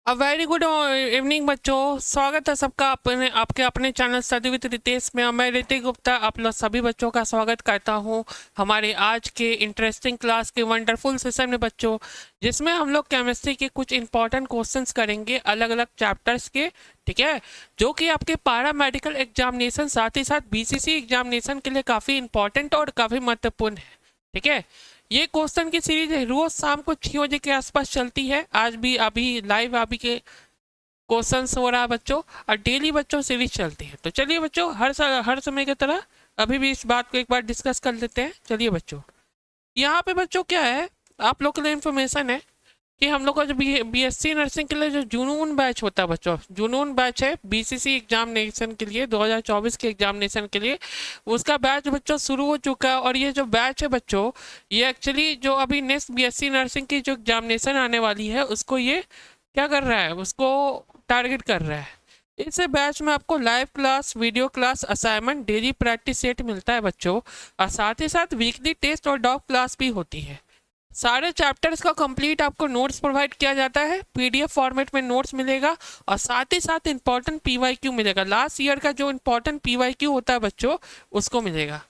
A very good evening बच्चों। स्वागत है सबका आपके अपने चैनल स्टडी विद रितेश में। मैं ऋतिक गुप्ता आप लोग सभी बच्चों का स्वागत करता हूं हमारे आज के इंटरेस्टिंग क्लास के वंडरफुल सेशन में बच्चों, जिसमें हम लोग केमिस्ट्री के कुछ इंपॉर्टेंट क्वेश्चंस करेंगे अलग अलग चैप्टर्स के। ठीक है, जो कि आपके पारा मेडिकल एग्जामिनेशन साथ ही साथ बीसीसी एग्जामिनेशन के लिए काफ़ी इंपॉर्टेंट और काफ़ी महत्वपूर्ण है। ठीक है, ये क्वेश्चन की सीरीज है, रोज शाम को 6 बजे के आसपास चलती है। आज भी अभी लाइव अभी के क्वेश्चंस हो रहा है बच्चों, और डेली बच्चों सीरीज चलती है। तो चलिए बच्चों, हर समय की तरह अभी भी इस बात को एक बार डिस्कस कर लेते हैं। चलिए बच्चों, यहाँ पे बच्चों क्या है, आप लोग के लिए इन्फॉर्मेशन है कि हम लोग का जो बीएससी नर्सिंग के लिए जो जुनून बैच होता है बच्चों, जुनून बैच है बीसीसी एग्जामिनेशन के लिए 2024 के एग्जामिनेशन के लिए, उसका बैच बच्चों शुरू हो चुका है। और ये जो बैच है बच्चों, ये एक्चुअली जो अभी नेक्स्ट बीएससी नर्सिंग की जो एग्जामिनेशन आने वाली है उसको ये क्या कर रहा है, उसको टारगेट कर रहा है। इस बैच में आपको live class, video class, assignment, daily practice set मिलता है बच्चों, और साथ ही साथ वीकली टेस्ट और डॉग क्लास भी होती है। सारे चैप्टर्स का कंप्लीट आपको नोट्स प्रोवाइड किया जाता है, पीडीएफ फॉर्मेट में नोट्स मिलेगा, और साथ ही साथ इंपॉर्टेंट पीवाईक्यू मिलेगा। लास्ट ईयर का जो इंपॉर्टेंट पीवाईक्यू होता है बच्चों, उसको मिलेगा।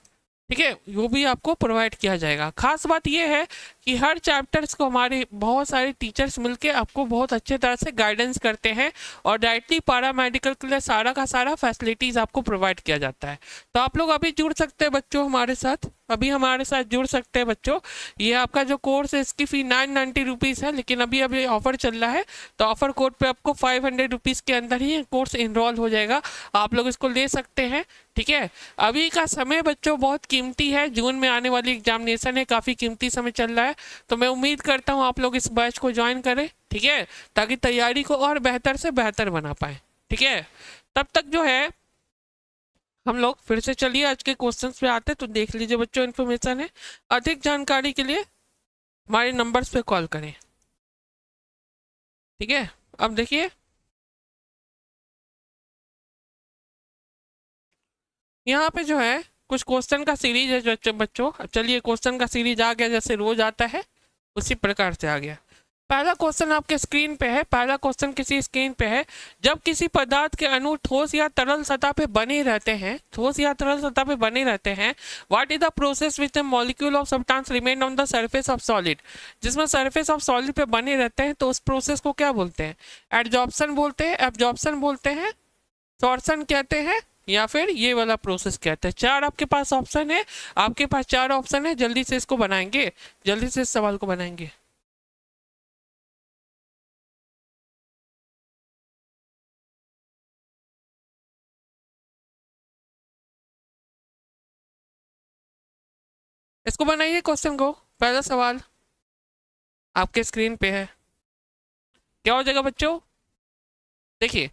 ठीक है, वो भी आपको प्रोवाइड किया जाएगा। खास बात यह है कि हर चैप्टर्स को हमारे बहुत सारे टीचर्स मिलके आपको बहुत अच्छे तरह से गाइडेंस करते हैं, और डायरेक्टली पारा मेडिकल के लिए सारा का सारा फैसिलिटीज़ आपको प्रोवाइड किया जाता है। तो आप लोग अभी जुड़ सकते हैं बच्चों हमारे साथ, अभी हमारे साथ जुड़ सकते हैं बच्चों। ये आपका जो कोर्स है इसकी फ़ी 990 रुपीज़ है, लेकिन अभी अभी ऑफर चल रहा है, तो ऑफर कोड पे आपको 500 रुपीज़ के अंदर ही कोर्स इनरोल हो जाएगा। आप लोग इसको ले सकते हैं। ठीक है, अभी का समय बच्चों बहुत कीमती है, जून में आने वाली एग्जामिनेशन है, काफ़ी कीमती समय चल रहा है। तो मैं उम्मीद करता हूँ आप लोग इस बैच को ज्वाइन करें। ठीक है, ताकि तैयारी को और बेहतर से बेहतर बना पाए। ठीक है, तब तक जो है हम लोग फिर से चलिए आज के क्वेश्चंस पे आते हैं। तो देख लीजिए बच्चों, इन्फॉर्मेशन है, अधिक जानकारी के लिए हमारे नंबर्स पे कॉल करें। ठीक है, अब देखिए यहाँ पे जो है कुछ क्वेश्चन का सीरीज है जो बच्चों, अब चलिए क्वेश्चन का सीरीज आ गया, जैसे रोज आता है उसी प्रकार से आ गया। पहला क्वेश्चन आपके स्क्रीन पे है, पहला क्वेश्चन किसी स्क्रीन पे है। जब किसी पदार्थ के अणु ठोस या तरल सतह पे बने रहते हैं, ठोस या तरल सतह पे बने रहते हैं, what is the process which the molecule of substance remain on the surface of solid. जिसमें सरफेस ऑफ सॉलिड पे बने रहते हैं तो उस प्रोसेस को क्या बोलते हैं? एडजॉर्प्शन बोलते हैं, एब्जॉर्प्शन बोलते हैं, टॉर्सन कहते हैं, या फिर ये वाला प्रोसेस कहते हैं। चार आपके पास ऑप्शन है, आपके पास चार ऑप्शन है, जल्दी से इसको बनाएंगे, जल्दी से इस सवाल को बनाएंगे। इसको बनाइए क्वेश्चन को। पहला सवाल आपके स्क्रीन पे है, क्या हो जाएगा बच्चों? देखिए,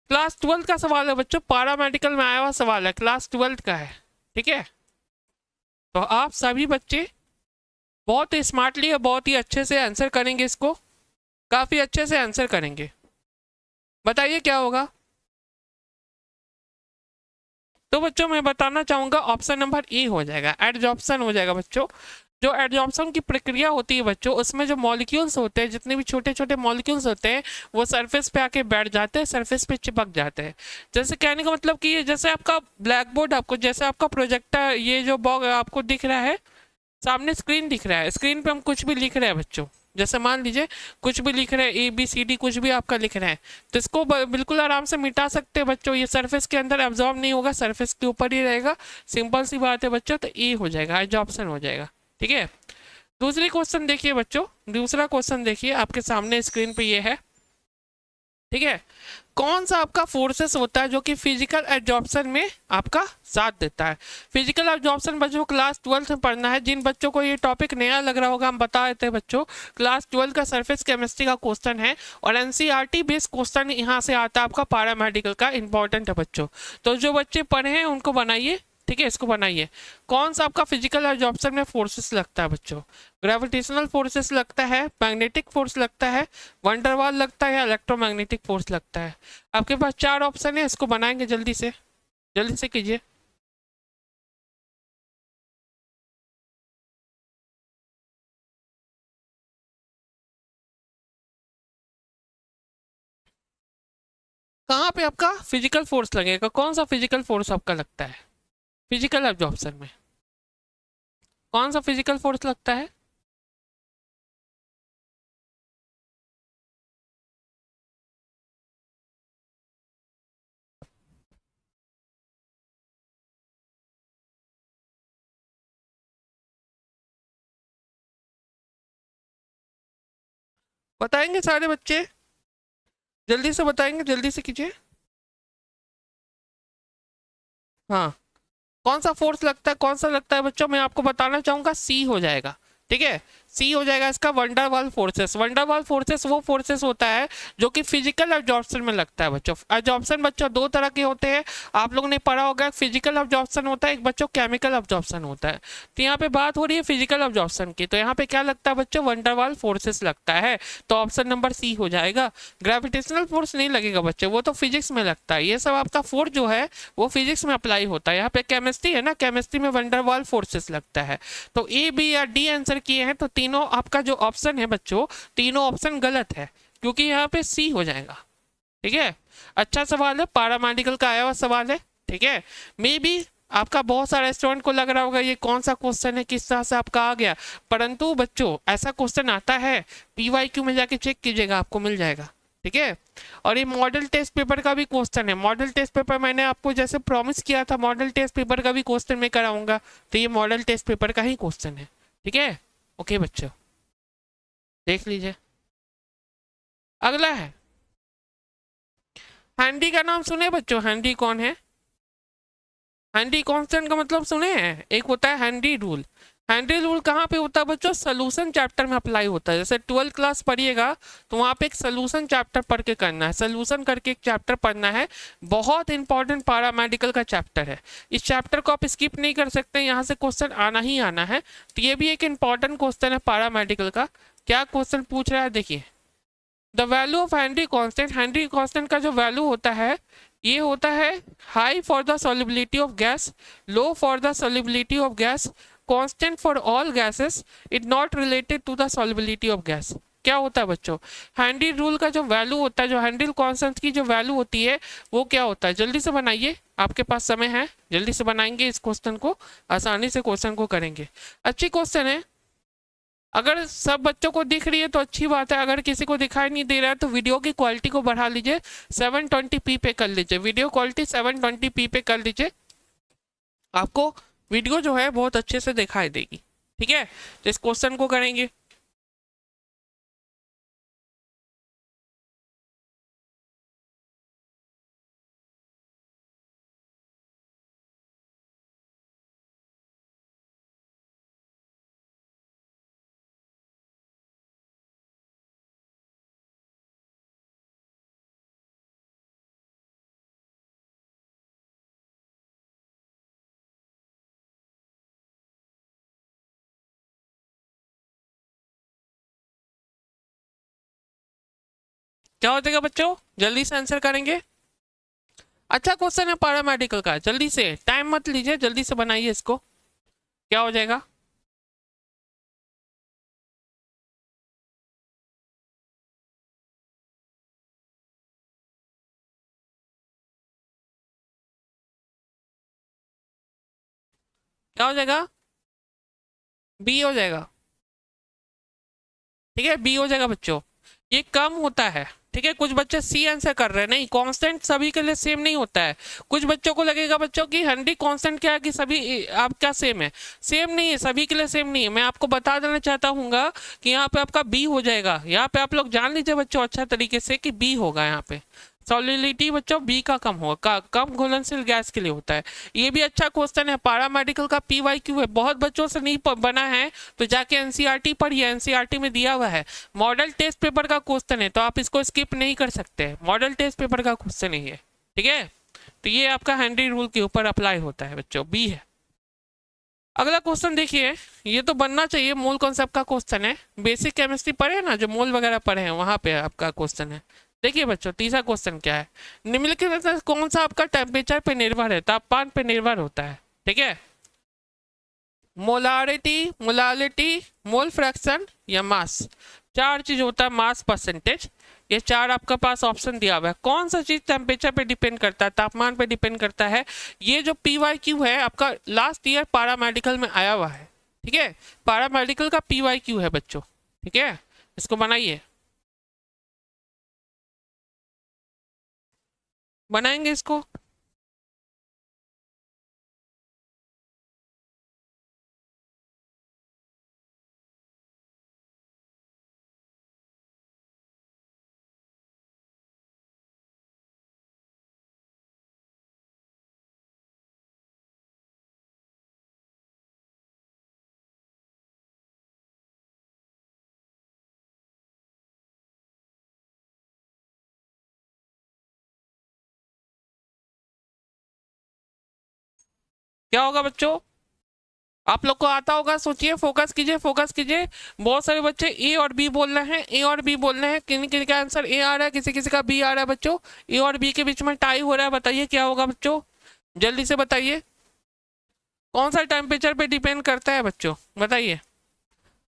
क्लास 12 का सवाल है बच्चों, पारा मेडिकल में आया हुआ सवाल है, क्लास 12 का है। ठीक है, तो आप सभी बच्चे बहुत ही स्मार्टली और बहुत ही अच्छे से आंसर करेंगे, इसको काफी अच्छे से आंसर करेंगे। बताइए क्या होगा? तो बच्चों मैं बताना चाहूंगा, ऑप्शन नंबर ए हो जाएगा, एडजॉर्प्शन हो जाएगा बच्चों। जो एडजॉर्प्शन की प्रक्रिया होती है बच्चों, उसमें जो मॉलिक्यूल्स होते हैं, जितने भी छोटे छोटे मॉलिक्यूल्स होते हैं, वो सरफेस पे आके बैठ जाते हैं, सरफेस पे चिपक जाते हैं। जैसे कहने का मतलब कि ये जैसे आपका ब्लैक बोर्ड, आपको जैसे आपका प्रोजेक्टर, ये जो बॉग आपको दिख रहा है, सामने स्क्रीन दिख रहा है, स्क्रीन पे हम कुछ भी लिख रहे हैं बच्चों, जैसे मान लीजिए कुछ भी लिख रहे हैं, ए बी सी डी कुछ भी आपका लिख रहे हैं, तो इसको बिल्कुल आराम से मिटा सकते हैं बच्चों। ये सरफेस के अंदर एब्जॉर्ब नहीं होगा, सरफेस के ऊपर ही रहेगा। सिंपल सी बात है बच्चों, तो ए हो जाएगा, एब्जॉर्प्शन हो जाएगा। ठीक है, दूसरी क्वेश्चन देखिए बच्चों, दूसरा क्वेश्चन देखिए आपके सामने स्क्रीन पे ये है। ठीक है, कौन सा आपका फोर्सेस होता है जो कि फिजिकल एब्जॉर्प्शन में आपका साथ देता है? फिजिकल एब्जॉर्प्शन बच्चों क्लास 12 में पढ़ना है। जिन बच्चों को ये टॉपिक नया लग रहा होगा, हम बता देते हैं बच्चों, क्लास 12 का सरफेस केमिस्ट्री का क्वेश्चन है, और एनसीईआरटी बेस्ड क्वेश्चन यहाँ से आता है, आपका पैरामेडिकल का इंपॉर्टेंट है बच्चों। तो जो बच्चे पढ़े हैं उनको बनाइए। ठीक है, इसको बनाइए। कौन सा आपका फिजिकल एब्जॉर्प्शन में फोर्सेस लगता है बच्चों? ग्रेविटेशनल फोर्सेस लगता है, मैग्नेटिक फोर्स लगता है, वंडरवाल लगता है, या इलेक्ट्रोमैग्नेटिक फोर्स लगता है? आपके पास चार ऑप्शन है, इसको बनाएंगे जल्दी से, जल्दी से कीजिए। कहाँ पे आपका फिजिकल फोर्स लगेगा? कौन सा फिजिकल फोर्स आपका लगता है फिजिकल एब्जॉर्प्शन में? कौन सा फिजिकल फोर्स लगता है? बताएंगे सारे बच्चे? जल्दी से बताएंगे, जल्दी से कीजिए। हाँ, कौन सा फोर्स लगता है, कौन सा लगता है बच्चों? मैं आपको बताना चाहूंगा, सी हो जाएगा। ठीक है, सी हो जाएगा इसका। वंडरवाल फोर्सेस, वंडरवाल फोर्सेस वो फोर्सेस होता है जो कि फिजिकल एब्जॉर्प्शन में लगता है बच्चों। एब्जॉर्प्शन बच्चों दो तरह के होते हैं, आप लोगों ने पढ़ा होगा। फिजिकल एब्जॉर्प्शन होता है एक बच्चों, केमिकल एब्जॉर्प्शन होता है। तो यहाँ पे बात हो रही है फिजिकल एब्जॉर्प्शन की, तो यहाँ पे क्या लगता है बच्चों? वंडरवाल फोर्सेस लगता है। तो ऑप्शन नंबर सी हो जाएगा। ग्रेविटेशनल फोर्स नहीं लगेगा बच्चों, वो तो फिजिक्स में लगता है। ये सब आपका फोर्स जो है वो फिजिक्स में अप्लाई होता है। यहाँ पे केमिस्ट्री है ना, केमिस्ट्री में वंडरवाल फोर्सेस लगता है। तो ए, बी या डी आंसर किए हैं, तो तीनों आपका जो ऑप्शन है बच्चों, तीनों ऑप्शन गलत है, क्योंकि यहाँ पे सी हो जाएगा। ठीक है, अच्छा सवाल है, पारामेडिकल का आया हुआ सवाल है। ठीक है, मे बी आपका बहुत सारे स्टूडेंट को लग रहा होगा ये कौन सा क्वेश्चन है, किस तरह से आपका आ गया, परंतु बच्चों ऐसा क्वेश्चन आता है, पीवाईक्यू में जाके चेक कीजिएगा, आपको मिल जाएगा। ठीक है, और ये मॉडल टेस्ट पेपर का भी क्वेश्चन है। मॉडल टेस्ट पेपर मैंने आपको जैसे प्रॉमिस किया था, मॉडल टेस्ट पेपर का भी क्वेश्चन मैं कराऊंगा, तो ये मॉडल टेस्ट पेपर का ही क्वेश्चन है। ठीक है, ओके बच्चों, देख लीजिए। अगला है हैंडी का नाम सुने बच्चों? हैंडी कौन है? हैंडी कांस्टेंट का मतलब सुने हैं? एक होता है हैंडी रूल। हैंडी रूल कहाँ पे होता है बच्चों? सोल्यूशन चैप्टर में अप्लाई होता है। जैसे 12th क्लास पढ़िएगा तो वहाँ पे एक सोल्यूशन चैप्टर पढ़ के करना है, सोल्यूशन करके एक चैप्टर पढ़ना है। बहुत इंपॉर्टेंट पैरामेडिकल का चैप्टर है, इस चैप्टर को आप स्किप नहीं कर सकते, यहाँ से क्वेश्चन आना ही आना है। तो ये भी एक इंपॉर्टेंट क्वेश्चन है पैरामेडिकल का। क्या क्वेश्चन पूछ रहा है देखिए, the value of handy constant. Handy constant का जो वैल्यू होता है ये होता है high for the solubility of gas, low for the solubility of gas, constant for all gases, it not related to the solubility of gas. क्या होता है बच्चों? हैंडी रूल का जो वैल्यू होता है, जो हैंडी कांस्टेंट की जो वैल्यू होती है वो क्या होता है? जल्दी से बनाइए, आपके पास समय है, जल्दी से बनाएंगे इस क्वेश्चन को, आसानी से क्वेश्चन को करेंगे। अच्छी क्वेश्चन है, अगर सब बच्चों को दिख रही है तो अच्छी बात है, अगर किसी को दिखाई नहीं दे रहा है तो वीडियो की क्वालिटी को बढ़ा लीजिए, 720p पे कर लीजिए, वीडियो क्वालिटी 720p पे कर लीजिए, आपको वीडियो जो है बहुत अच्छे से दिखाई देगी। ठीक है, तो इस क्वेश्चन को करेंगे। क्या हो जाएगा बच्चों? जल्दी से आंसर करेंगे। अच्छा क्वेश्चन है पैरामेडिकल का, जल्दी से, टाइम मत लीजिए, जल्दी से बनाइए इसको। क्या हो जाएगा? क्या हो जाएगा? बी हो जाएगा। ठीक है, बी हो जाएगा बच्चों। ये कम होता है। ठीक है, कुछ बच्चे सी आंसर कर रहे हैं, नहीं, कांस्टेंट सभी के लिए सेम नहीं होता है। कुछ बच्चों को लगेगा बच्चों की हैंडी कांस्टेंट क्या है कि सभी आपका सेम है, सेम नहीं है, सभी के लिए सेम नहीं है। मैं आपको बता देना चाहता हूँ कि यहाँ पे आपका बी हो जाएगा। यहाँ पे आप लोग जान लीजिए बच्चों अच्छा तरीके से कि बी होगा। यहाँ पे सॉलिडिटी बच्चों बी का कम होगा, कम घुलनशील गैस के लिए होता है। ये भी अच्छा क्वेश्चन है, पैरामेडिकल का पीवाईक्यू है, बहुत बच्चों से नहीं बना है, तो जाके एनसीईआरटी पढ़िए, एनसीईआरटी में दिया हुआ है। मॉडल टेस्ट पेपर का क्वेश्चन है, तो आप इसको स्किप नहीं कर सकते, मॉडल टेस्ट पेपर का क्वेश्चन है ये। ठीक है, तो ये आपका हैंडी रूल के ऊपर अप्लाई होता है बच्चों, बी है। अगला क्वेश्चन देखिए, ये तो बनना चाहिए, मोल कॉन्सेप्ट का क्वेश्चन है। बेसिक केमिस्ट्री पढ़े ना, जो मोल वगैरह पढ़े हैं वहां पे आपका क्वेश्चन है। देखिए बच्चों, तीसरा क्वेश्चन क्या है, निम्नलिखित में से कौन सा आपका टेम्परेचर पे निर्भर है, तापमान पे निर्भर होता है? ठीक है, मोलारिटी, मोलालिटी, मोल फ्रैक्शन या मास। चार चीज होता है, मास, परसेंटेज, ये 4 आपका पास ऑप्शन दिया हुआ है। कौन सा चीज टेम्परेचर पे डिपेंड करता है, तापमान पे डिपेंड करता है? ये जो PYQ है आपका लास्ट ईयर पारामेडिकल में आया हुआ है, ठीक है, पारामेडिकल का PYQ है बच्चों, ठीक है, इसको बनाइए, बनाएंगे इसको। क्या होगा बच्चों, आप लोग को आता होगा, सोचिए, फोकस कीजिए, फोकस कीजिए। बहुत सारे बच्चे ए और बी बोल रहे हैं, ए और बी बोल रहे हैं, किन किन का आंसर ए आ रहा है, किसी किसी का बी आ रहा है बच्चों। ए और बी के बीच में टाई हो रहा है, बताइए क्या होगा बच्चों, जल्दी से बताइए। कौन सा टेम्परेचर पे डिपेंड करता है बच्चों, बताइए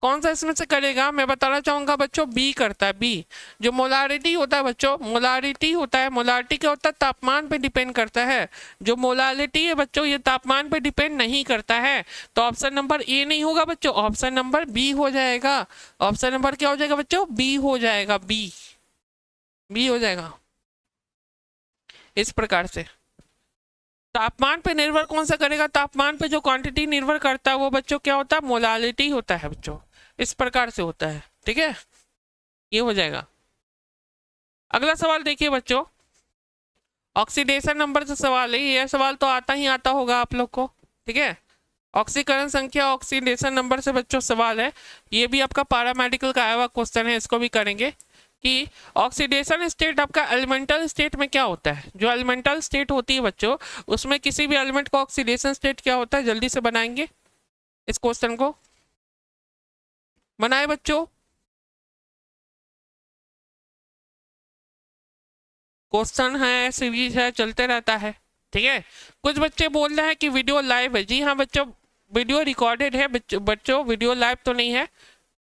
कौन सा इसमें से करेगा। मैं बताना चाहूंगा बच्चों, बी करता है, बी। जो मोलारिटी होता है बच्चों, मोलारिटी होता है, मोलारिटी क्या होता है, तापमान पे डिपेंड करता है। जो मोलारिटी है बच्चों ये तापमान पे डिपेंड नहीं करता है, तो ऑप्शन नंबर ए नहीं होगा बच्चों, ऑप्शन नंबर बी हो जाएगा। ऑप्शन नंबर क्या हो जाएगा बच्चों, बी हो जाएगा, बी, बी हो जाएगा। इस प्रकार से तापमान पे निर्भर कौन सा करेगा, तापमान पे जो क्वांटिटी निर्भर करता है वो बच्चों क्या होता है, मोलालिटी होता है बच्चों, इस प्रकार से होता है, ठीक है, ये हो जाएगा। अगला सवाल देखिए बच्चों, ऑक्सीडेशन नंबर से सवाल है, यह सवाल तो आता ही आता होगा आप लोग को, ठीक है। ऑक्सीकरण संख्या ऑक्सीडेशन नंबर से बच्चों सवाल है, ये भी आपका पैरामेडिकल का आया हुआ क्वेश्चन है, इसको भी करेंगे कि ऑक्सीडेशन स्टेट आपका एलिमेंटल स्टेट में क्या होता है। जो एलिमेंटल स्टेट होती है बच्चों उसमें किसी भी एलिमेंट का ऑक्सीडेशन स्टेट क्या होता है, जल्दी से बनाएंगे इस क्वेश्चन को, बनाए बच्चों। क्वेश्चन है, सीरीज है, चलते रहता है, ठीक है। कुछ बच्चे बोल रहे हैं कि वीडियो लाइव है, जी हाँ बच्चों, वीडियो रिकॉर्डेड है बच्चों, वीडियो लाइव तो नहीं है,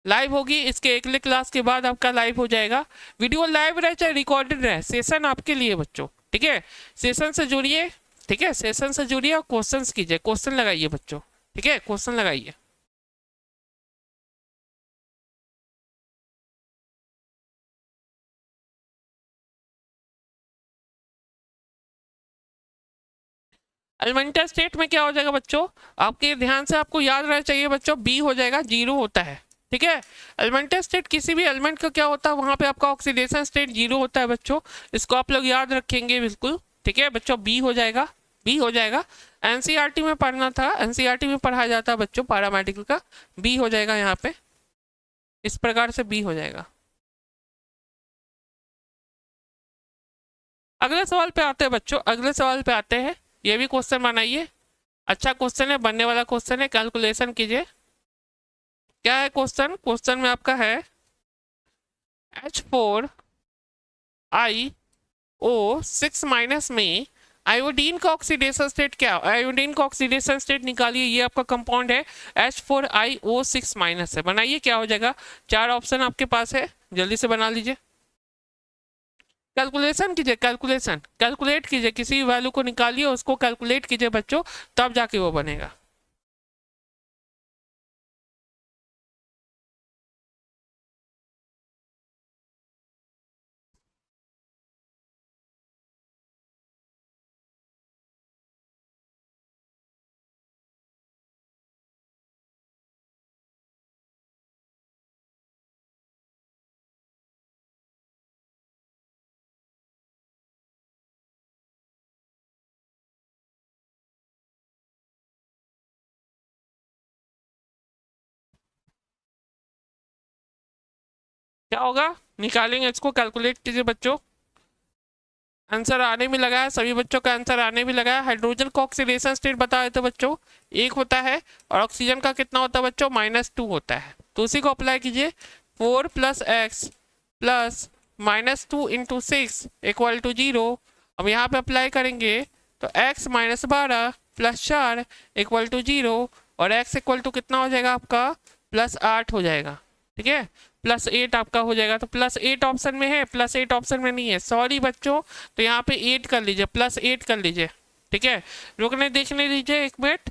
लाइव होगी इसके अगले क्लास के बाद आपका लाइव हो जाएगा। वीडियो लाइव रहे चाहे रिकॉर्डेड रहे, सेशन आपके लिए बच्चों, ठीक है, सेशन से जुड़िए, ठीक है, सेशन से जुड़िए और क्वेश्चन कीजिए, क्वेश्चन लगाइए बच्चों, ठीक है, क्वेश्चन लगाइए। एलिमेंटल स्टेट में क्या हो जाएगा बच्चों, आपके ध्यान से आपको याद रहना चाहिए बच्चों, बी हो जाएगा, जीरो होता है, ठीक है। एलिमेंटल स्टेट किसी भी एलिमेंट का क्या होता है, वहां पे आपका ऑक्सीडेशन स्टेट जीरो होता है बच्चों, इसको आप लोग याद रखेंगे बिल्कुल, ठीक है बच्चों, बी हो जाएगा, बी हो जाएगा। एनसीईआरटी में पढ़ना था, एनसीईआरटी में पढ़ाया जाता है बच्चों पैरामेडिकल का, बी हो जाएगा यहाँ पे, इस प्रकार से बी हो जाएगा। अगले सवाल पे आते हैं बच्चों, अगले सवाल पे आते हैं, ये भी क्वेश्चन बनाइए, अच्छा क्वेश्चन है, बनने वाला क्वेश्चन है, कैलकुलेशन कीजिए। क्या है क्वेश्चन, क्वेश्चन में आपका है H4IO6 माइनस में आयोडीन का ऑक्सीडेशन स्टेट क्या, आयोडीन का ऑक्सीडेशन स्टेट निकालिए, ये आपका कंपाउंड है H4IO6 माइनस है, बनाइए क्या हो जाएगा। 4 ऑप्शन आपके पास है, जल्दी से बना लीजिए, कैलकुलेशन कीजिए, कैलकुलेशन, कैलकुलेट कीजिए, किसी वैल्यू को निकालिए उसको कैलकुलेट कीजिए बच्चों, तब जाके वो बनेगा। क्या होगा, निकालेंगे इसको, कैलकुलेट कीजिए बच्चों, आंसर आने में लगा है, सभी बच्चों का आंसर आने भी लगा है। हाइड्रोजन का ऑक्सीडेशन स्टेट बताए थे बच्चों, 1 होता है, और ऑक्सीजन का कितना होता है बच्चों, -2 होता है, तो उसी को अप्लाई कीजिए, 4 + x प्लस -2 × 6 = 0। अब यहाँ पे अप्लाई करेंगे तो x - 12 + 4 = 0, और x = कितना हो जाएगा आपका, +8 हो जाएगा, ठीक है, +8 आपका हो जाएगा। तो +8 ऑप्शन में है, +8 ऑप्शन में नहीं है, सॉरी बच्चों। तो यहाँ पे 8 कर लीजिए, +8 कर लीजिए, ठीक है। रुकने देखने दीजिए 1 मिनट,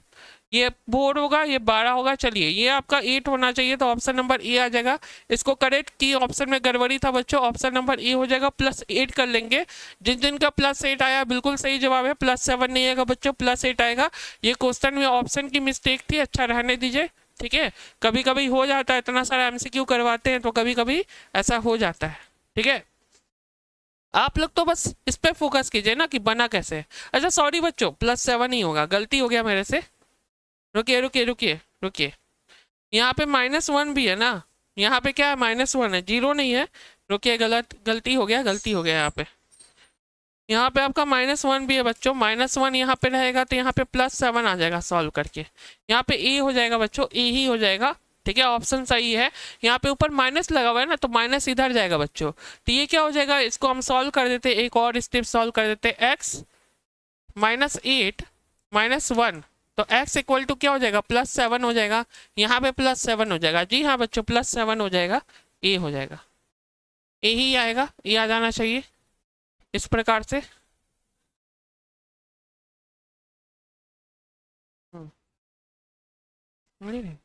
ये 4 होगा, ये 12 होगा। चलिए ये आपका 8 होना चाहिए, तो ऑप्शन नंबर ए आ जाएगा। इसको करेक्ट की ऑप्शन में गड़बड़ी था बच्चों, ऑप्शन नंबर ए हो जाएगा, +8 कर लेंगे। जिन जिन का +8 आया बिल्कुल सही जवाब है, +7 नहीं आएगा बच्चों, +8 आएगा। ये क्वेश्चन में ऑप्शन की मिस्टेक थी, अच्छा रहने दीजिए, ठीक है। कभी कभी हो जाता है, इतना सारा MCQ करवाते हैं तो कभी कभी ऐसा हो जाता है, ठीक है। आप लोग तो बस इस पे फोकस कीजिए ना कि बना कैसे। अच्छा सॉरी बच्चों, +7 ही होगा, गलती हो गया मेरे से। रुकिए रुकिए रुकिए रुकिए, यहाँ पे -1 भी है ना, यहाँ पे क्या है, -1 है, 0 नहीं है। रुकिए, गलती हो गया, गलती हो गया। यहाँ पे आपका -1 भी है बच्चों, -1 यहाँ पे रहेगा तो यहाँ पे +7 आ जाएगा सॉल्व करके। यहाँ पे ए हो जाएगा बच्चों, ए ही हो जाएगा, ठीक है, ऑप्शन सही है। यहाँ पे ऊपर माइनस लगा हुआ है ना, तो माइनस इधर जाएगा बच्चों। तो ये क्या हो जाएगा, इसको हम सॉल्व कर देते, एक और स्टेप सॉल्व कर देते, x -8 -1, तो x इक्वल टू क्या हो जाएगा, +7 हो जाएगा। यहाँ पे +7 हो जाएगा, जी हाँ बच्चों, +7 हो जाएगा, ए हो जाएगा, ए ही आएगा, ए आ जाना चाहिए इस प्रकार से।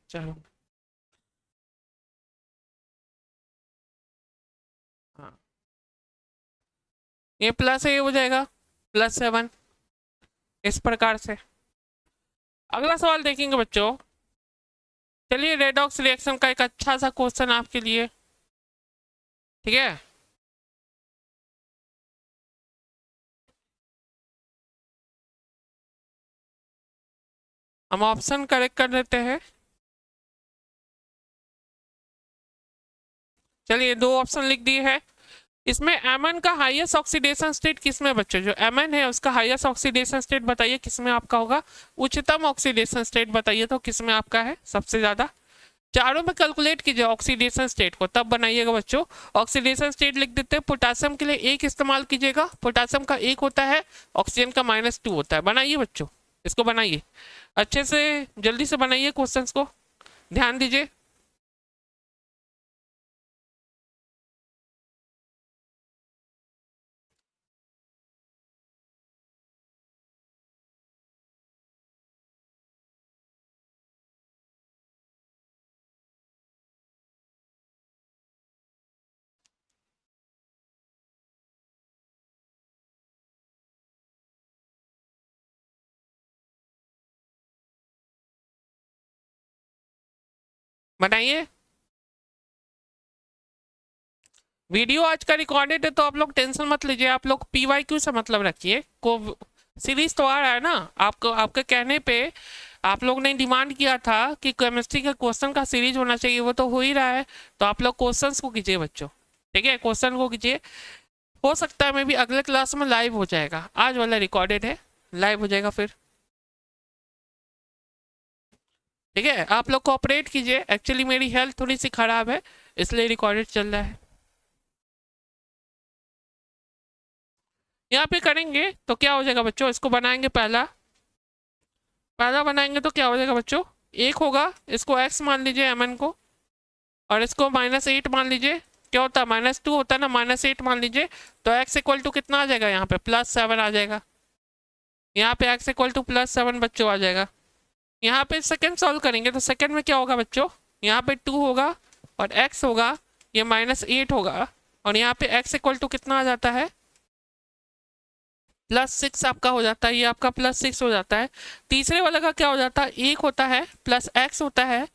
चलो हाँ, ये +A हो जाएगा, +7 इस प्रकार से। अगला सवाल देखेंगे बच्चों। चलिए रेडॉक्स रिएक्शन का एक अच्छा सा क्वेश्चन आपके लिए, ठीक है। हम ऑप्शन करेक्ट कर देते हैं। चलिए 2 ऑप्शन लिख दिए है। इसमें Mn का हाईएस्ट ऑक्सीडेशन स्टेट किसमें बच्चों, जो Mn है उसका हाईएस्ट ऑक्सीडेशन स्टेट बताइए किसमें आपका होगा। उच्चतम ऑक्सीडेशन स्टेट बताइए तो किसमें आपका है सबसे ज्यादा। चारों में कैलकुलेट कीजिए ऑक्सीडेशन स्टेट को, तब बनाइएगा बच्चों। ऑक्सीडेशन स्टेट लिख देते हैं। पोटासियम के लिए 1 इस्तेमाल कीजिएगा, पोटासियम का 1 होता है, ऑक्सीजन का -2 होता है। बनाइए बच्चों, इसको बनाइए अच्छे से, जल्दी से बनाइए क्वेश्चंस को, ध्यान दीजिए। बनाइए। वीडियो आज का रिकॉर्डेड है तो आप लोग टेंशन मत लीजिए, आप लोग PYQ से मतलब रखिए। को सीरीज तो आ रहा है ना आपको, आपके कहने पे आप लोग ने डिमांड किया था कि केमिस्ट्री का क्वेश्चन का सीरीज होना चाहिए, वो तो हो ही रहा है। तो आप लोग क्वेश्चंस को कीजिए बच्चों, ठीक है, क्वेश्चन को कीजिए। हो सकता है मे भी अगले क्लास में लाइव हो जाएगा, आज वाला रिकॉर्डेड है, लाइव हो जाएगा फिर, ठीक है। आप लोग कोऑपरेट कीजिए, एक्चुअली मेरी हेल्थ थोड़ी सी खराब है इसलिए रिकॉर्डेड चल रहा है। यहाँ पे करेंगे तो क्या हो जाएगा बच्चों, इसको बनाएंगे, पहला पहला बनाएंगे तो क्या हो जाएगा बच्चों, 1 होगा, इसको x मान लीजिए Mn को, और इसको -8 मान लीजिए। क्या होता है, -2 होता है ना, -8 मान लीजिए। तो x इक्वल टू कितना आ जाएगा, यहाँ पे +7 आ जाएगा। यहाँ पे x इक्वल टू +7 बच्चों आ जाएगा। यहाँ पे सेकंड सॉल्व करेंगे तो सेकंड में क्या होगा बच्चों, यहाँ पे 2 होगा और x होगा, ये -8 होगा, और यहाँ पे x इक्वल टू कितना आ जाता है, +6 आपका हो जाता है, ये आपका +6 हो जाता है। तीसरे वाला का क्या हो जाता है, 1 होता है, +x होता है,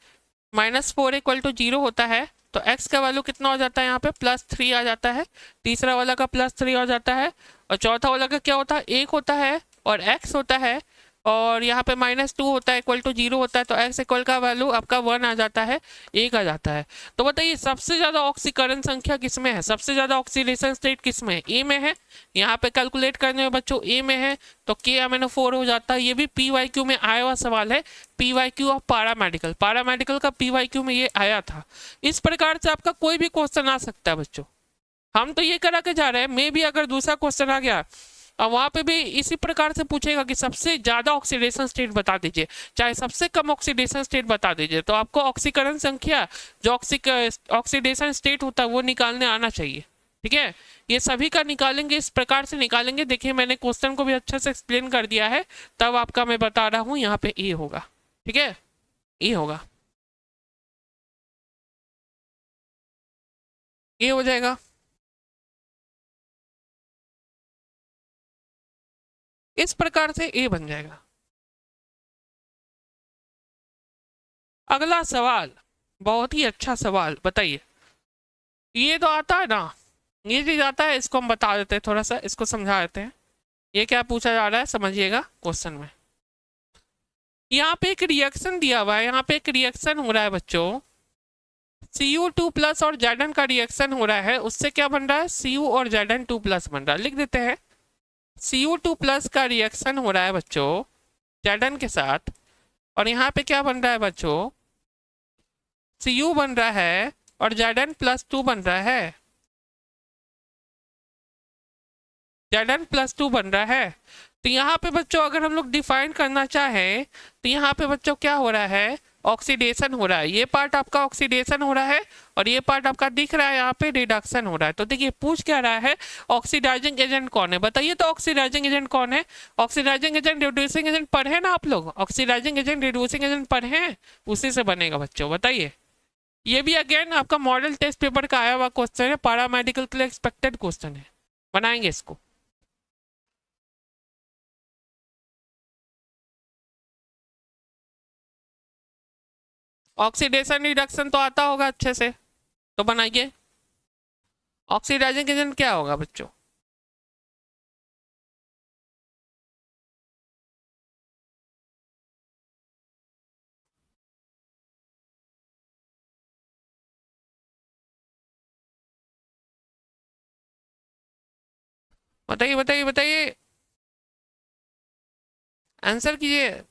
-4 इक्वल टू 0 होता है। तो x का वैल्यू कितना हो जाता है, यहाँ पे +3 आ जाता है। तीसरा वाला का +3 हो जाता है। और चौथा वाला का क्या होता है, 1 होता है और x होता है, और यहाँ पे -2 होता है, इक्वल टू 0 होता है। तो x इक्वल का वैल्यू आपका 1 आ जाता है, 1 आ जाता है। तो बताइए सबसे ज्यादा ऑक्सीकरण संख्या किसमें है, सबसे ज्यादा ऑक्सीडेशन स्टेट किसमें है, ए में है। यहाँ पे कैलकुलेट करने में बच्चों ए में है, तो K-MnO4 हो जाता है। ये भी PYQ में आया हुआ सवाल है, PYQ ऑफ पैरामेडिकल, पैरामेडिकल का PYQ में ये आया था। इस प्रकार से आपका कोई भी क्वेश्चन आ सकता है बच्चों, हम तो ये करा के जा रहे हैं, मे भी अगर दूसरा क्वेश्चन आ गया और वहां पे भी इसी प्रकार से पूछेगा कि सबसे ज्यादा ऑक्सीडेशन स्टेट बता दीजिए, चाहे सबसे कम ऑक्सीडेशन स्टेट बता दीजिए। तो आपको ऑक्सीकरण संख्या जो ऑक्सीडेशन स्टेट होता है वो निकालने आना चाहिए। ठीक है, ये सभी का निकालेंगे, इस प्रकार से निकालेंगे। देखिए मैंने क्वेश्चन को भी अच्छे से एक्सप्लेन कर दिया है, तब आपका मैं बता रहा हूँ यहाँ पे ए होगा। ठीक है, ए होगा, ए हो जाएगा। इस प्रकार से ए बन जाएगा। अगला सवाल, बहुत ही अच्छा सवाल, बताइए। ये तो आता है ना, ये चीज आता है, इसको हम बता देते हैं, थोड़ा सा इसको समझा देते हैं। ये क्या पूछा जा रहा है समझिएगा क्वेश्चन में। यहाँ पे एक रिएक्शन दिया हुआ है, यहाँ पे एक रिएक्शन हो रहा है बच्चों, Cu2 प्लस और Zn का रिएक्शन हो रहा है। उससे क्या बन रहा है, Cu और Zn2 प्लस बन रहा है। लिख देते हैं, Cu2 प्लस का रिएक्शन हो रहा है बच्चों Zn के साथ, और यहाँ पे क्या बन रहा है बच्चों, Cu बन रहा है और Zn+2 बन रहा है, Zn+2 बन रहा है। तो यहाँ पे बच्चों अगर हम लोग डिफाइन करना चाहें तो यहाँ पे बच्चों क्या हो रहा है, ऑक्सीडेशन हो रहा है। ये पार्ट आपका ऑक्सीडेशन हो रहा है और ये पार्ट आपका दिख रहा है यहाँ पे रिडक्शन हो रहा है। तो देखिए पूछ क्या रहा है, ऑक्सीडाइजिंग एजेंट कौन है, बताइए। तो ऑक्सीडाइजिंग एजेंट कौन है, ऑक्सीडाइजिंग एजेंट रिड्यूसिंग एजेंट पढ़े ना आप लोग, ऑक्सीडाइजिंग एजेंट रिड्यूसिंग एजेंट पढ़े हैं, उसी से बनेगा बच्चों। बताइए, ये भी अगेन आपका मॉडल टेस्ट पेपर का आया हुआ क्वेश्चन है, पैरामेडिकल के लिए एक्सपेक्टेड क्वेश्चन है, बनाएंगे इसको। ऑक्सीडेशन रिडक्शन तो आता होगा अच्छे से, तो बनाइए। ऑक्सीडाइजिंग एजेंट क्या होगा बच्चों, बताइए बताइए बताइए, आंसर कीजिए।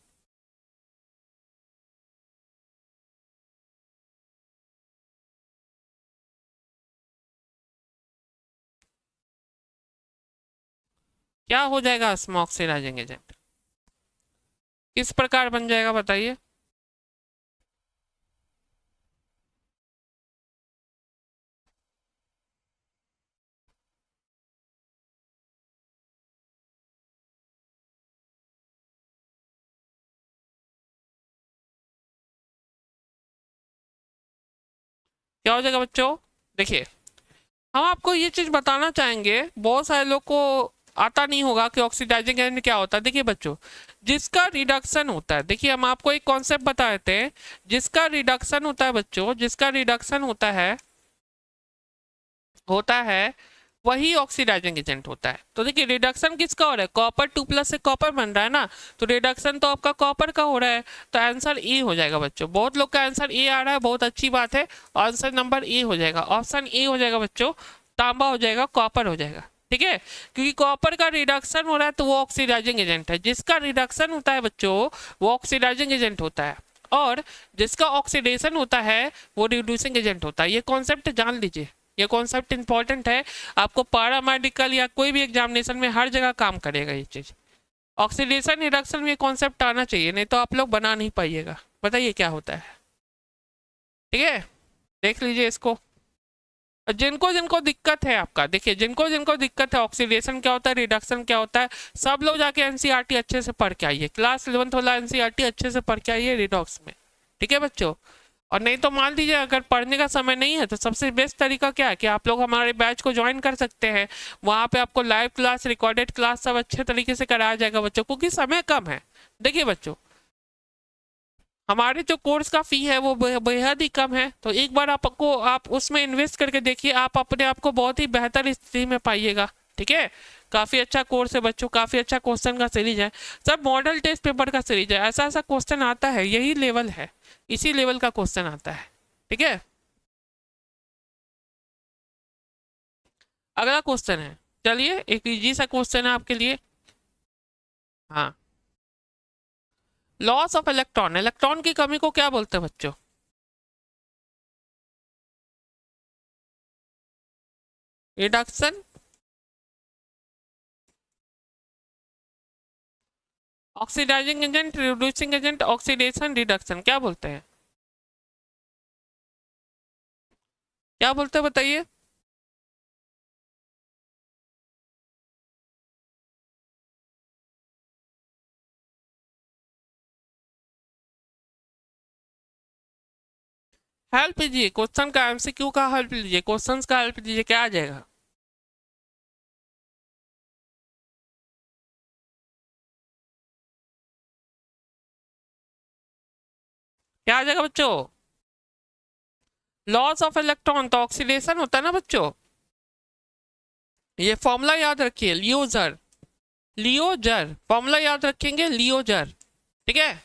क्या हो जाएगा इसमें ऑक्सीडाइजिंग एजेंट, किस प्रकार बन जाएगा बताइए। क्या हो जाएगा बच्चों, देखिए हम आपको ये चीज बताना चाहेंगे, बहुत सारे लोग को आता नहीं होगा कि ऑक्सीडाइजिंग एजेंट क्या होता है। देखिए बच्चों, जिसका रिडक्शन होता है, देखिए हम आपको एक कॉन्सेप्ट बता देते हैं, जिसका रिडक्शन होता है बच्चों, जिसका रिडक्शन होता है वही ऑक्सीडाइजिंग एजेंट होता है। तो देखिए रिडक्शन किसका हो रहा है, कॉपर 2+ से कॉपर बन रहा है ना, तो रिडक्शन तो आपका कॉपर का हो रहा है। तो आंसर ए हो जाएगा बच्चों, बहुत लोग का आंसर ए आ रहा है, बहुत अच्छी बात है। आंसर नंबर ए हो जाएगा, ऑप्शन ए हो जाएगा बच्चों, तांबा हो जाएगा, कॉपर हो जाएगा। ठीक है, क्योंकि कॉपर का रिडक्शन हो रहा है तो वो ऑक्सीडाइजिंग एजेंट है, जिसका रिडक्शन होता है बच्चों वो ऑक्सीडाइजिंग एजेंट होता है, और जिसका ऑक्सीडेशन होता है वो रिड्यूसिंग एजेंट होता है। ये कॉन्सेप्ट जान लीजिए, ये कॉन्सेप्ट इंपॉर्टेंट है, आपको पैरामेडिकल या कोई भी एग्जामिनेशन में हर जगह काम करेगा ये चीज। ऑक्सीडेशन रिडक्शन में कॉन्सेप्ट आना चाहिए, नहीं तो आप लोग बना नहीं पाइएगा। बताइए क्या होता है, ठीक है, देख लीजिए इसको। जिनको जिनको दिक्कत है आपका, देखिए जिनको जिनको दिक्कत है ऑक्सीडेशन क्या होता है, रिडक्शन क्या होता है, सब लोग जाके एनसीईआरटी अच्छे से पढ़ के आइए, क्लास 11th वाला एनसीईआरटी अच्छे से पढ़ के आइए रिडॉक्स में। ठीक है बच्चों, और नहीं तो मान लीजिए अगर पढ़ने का समय नहीं है तो सबसे बेस्ट तरीका क्या है कि आप लोग हमारे बैच को ज्वाइन कर सकते हैं। वहाँ पे आपको लाइव क्लास, रिकॉर्डेड क्लास सब अच्छे तरीके से कराया जाएगा बच्चों, क्योंकि समय कम है। देखिए बच्चों, हमारे जो कोर्स का फी है वो बेहद ही कम है, तो एक बार आपको आप उसमें इन्वेस्ट करके देखिए, आप अपने आप को बहुत ही बेहतर स्थिति में पाइएगा। ठीक है, काफी अच्छा कोर्स है बच्चों, काफी अच्छा क्वेश्चन का सीरीज है, सब मॉडल टेस्ट पेपर का सीरीज है, ऐसा ऐसा क्वेश्चन आता है, यही लेवल है, इसी लेवल का क्वेश्चन आता है। ठीक है, अगला क्वेश्चन है, चलिए एक इजी सा क्वेश्चन है आपके लिए। हाँ, लॉस ऑफ इलेक्ट्रॉन, इलेक्ट्रॉन की कमी को क्या बोलते हैं बच्चों, reduction, oxidising agent, reducing agent, oxidation, reduction, क्या बोलते हैं? क्या बोलते हैं बताइए? हेल्प लीजिए, क्वेश्चन का एमसीक्यू का हेल्प लीजिए, क्वेश्चंस का हेल्प लीजिए, क्या आ जाएगा? क्या आ जाएगा बच्चों? लॉस ऑफ इलेक्ट्रॉन तो ऑक्सीडेशन होता है ना बच्चों। ये फॉर्मूला याद रखिए, लियोजर, लियोजर फॉर्मूला याद रखेंगे, लियोजर। ठीक है,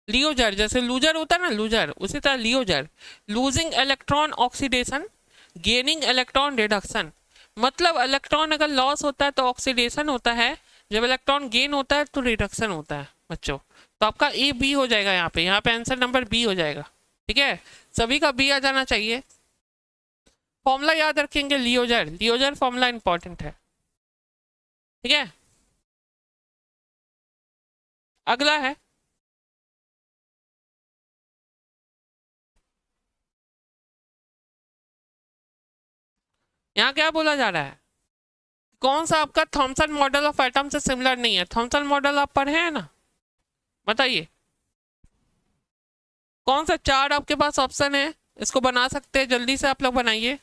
लियोजर जैसे लूजर होता है ना, लूजर, उसी तरह लियोजर। Losing electron oxidation, gaining electron reduction. मतलब इलेक्ट्रॉन अगर लॉस होता है तो ऑक्सीडेशन होता है, जब इलेक्ट्रॉन गेन होता है तो रिडक्शन होता है बच्चों। तो आपका ए बी हो जाएगा, यहाँ पे आंसर नंबर बी हो जाएगा। ठीक है, सभी का बी आ जाना चाहिए। फॉर्मूला याद रखेंगे, लियोजर, लियोजर फॉर्मूला इंपॉर्टेंट है। ठीक है, अगला है, यहाँ क्या बोला जा रहा है? कौन सा आपका थॉमसन मॉडल ऑफ एटम से सिमिलर नहीं है? थॉमसन मॉडल आप पढ़े हैं ना, बताइए। कौन सा चार आपके पास ऑप्शन है, इसको बना सकते हैं, जल्दी से आप लोग बनाइए,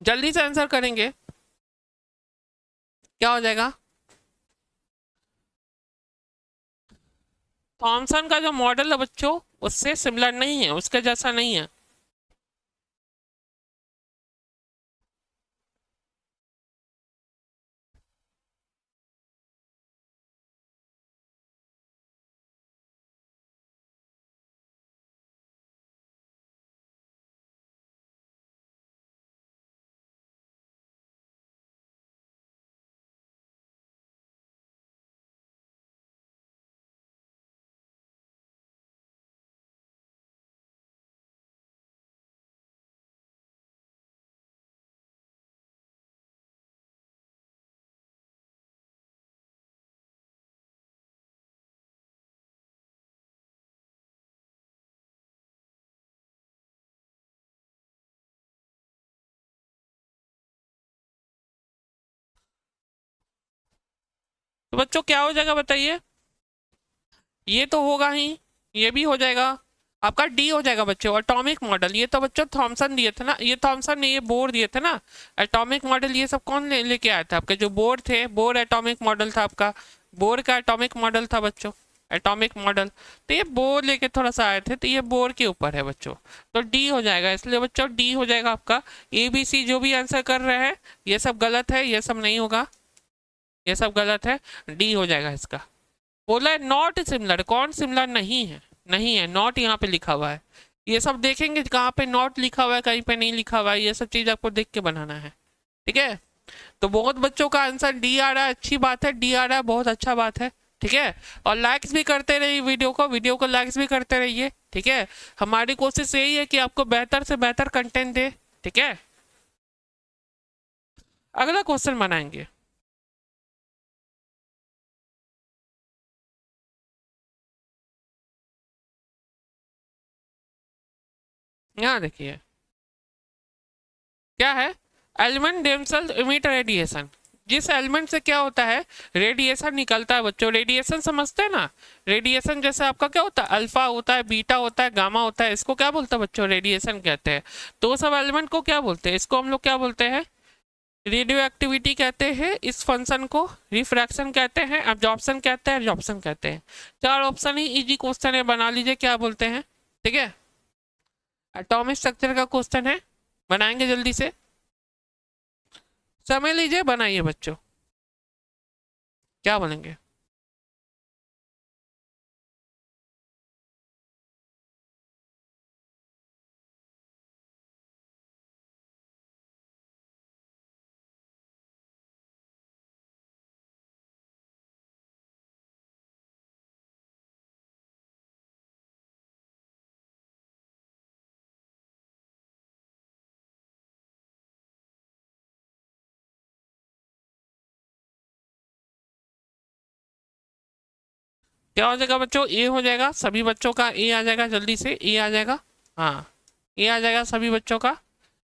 जल्दी से आंसर करेंगे। क्या हो जाएगा? थॉमसन का जो मॉडल है बच्चों, उससे सिमिलर नहीं है, उसके जैसा नहीं है। तो बच्चों क्या हो जाएगा बताइए? ये तो होगा ही, ये भी हो जाएगा, आपका डी हो जाएगा बच्चों, एटॉमिक मॉडल। ये तो बच्चों थॉमसन दिए थे ना, ये थॉमसन ने ये बोर दिए थे ना। एटॉमिक मॉडल ये सब कौन लेके आया था? आपके जो बोर थे, बोर एटॉमिक मॉडल था आपका, बोर का एटॉमिक मॉडल था बच्चों, एटॉमिक मॉडल। तो ये बोर लेके थोड़ा सा आए थे, तो ये बोर के ऊपर है बच्चों। तो डी हो जाएगा, इसलिए बच्चों डी हो जाएगा आपका। ए बी सी जो भी आंसर कर रहे हैं ये सब गलत है, ये सब नहीं होगा, ये सब गलत है, डी हो जाएगा इसका। बोला है नॉट सिमिलर, कौन सिमिलर नहीं है? नहीं है, नॉट यहाँ पे लिखा हुआ है। ये सब देखेंगे कहाँ पे नॉट लिखा हुआ है, कहीं पे नहीं लिखा हुआ है, ये सब चीज आपको देख के बनाना है। ठीक है, तो बहुत बच्चों का आंसर डी आ रहा है, अच्छी बात है, डी आ रहा है, बहुत अच्छा बात है। ठीक है, और लाइक्स भी करते रहिए वीडियो को लाइक्स भी करते रहिए। ठीक है, हमारी कोशिश यही है कि आपको बेहतर से बेहतर कंटेंट दे। ठीक है, अगला क्वेश्चन बनाएंगे। यहाँ देखिए क्या है, एलिमेंट देमसेल्फ इमिट रेडिएशन। जिस एलिमेंट से क्या होता है, रेडिएशन निकलता है बच्चों। रेडिएशन समझते हैं ना, रेडिएशन जैसे आपका क्या होता है, अल्फा होता है, बीटा होता है, गामा होता है, इसको क्या बोलते हैं बच्चों, रेडिएशन कहते हैं। तो वो सब एलिमेंट को क्या बोलते हैं, इसको हम लोग क्या बोलते हैं, रेडियो एक्टिविटी कहते हैं इस फंक्शन को, रिफ्रैक्शन कहते हैं, एब्जॉर्प्शन कहते हैं, एब्जॉर्प्शन कहते हैं। चार ऑप्शन ही इजी क्वेश्चन है, बना लीजिए क्या बोलते हैं। ठीक है, एटॉमिक स्ट्रक्चर का क्वेश्चन है, बनाएंगे जल्दी से, समय लीजिए, बनाइए बच्चों, क्या बोलेंगे? क्या हो जाएगा बच्चों, ए हो जाएगा, सभी बच्चों का ए आ जाएगा, जल्दी से ए आ जाएगा। हाँ, ए आ जाएगा सभी बच्चों का।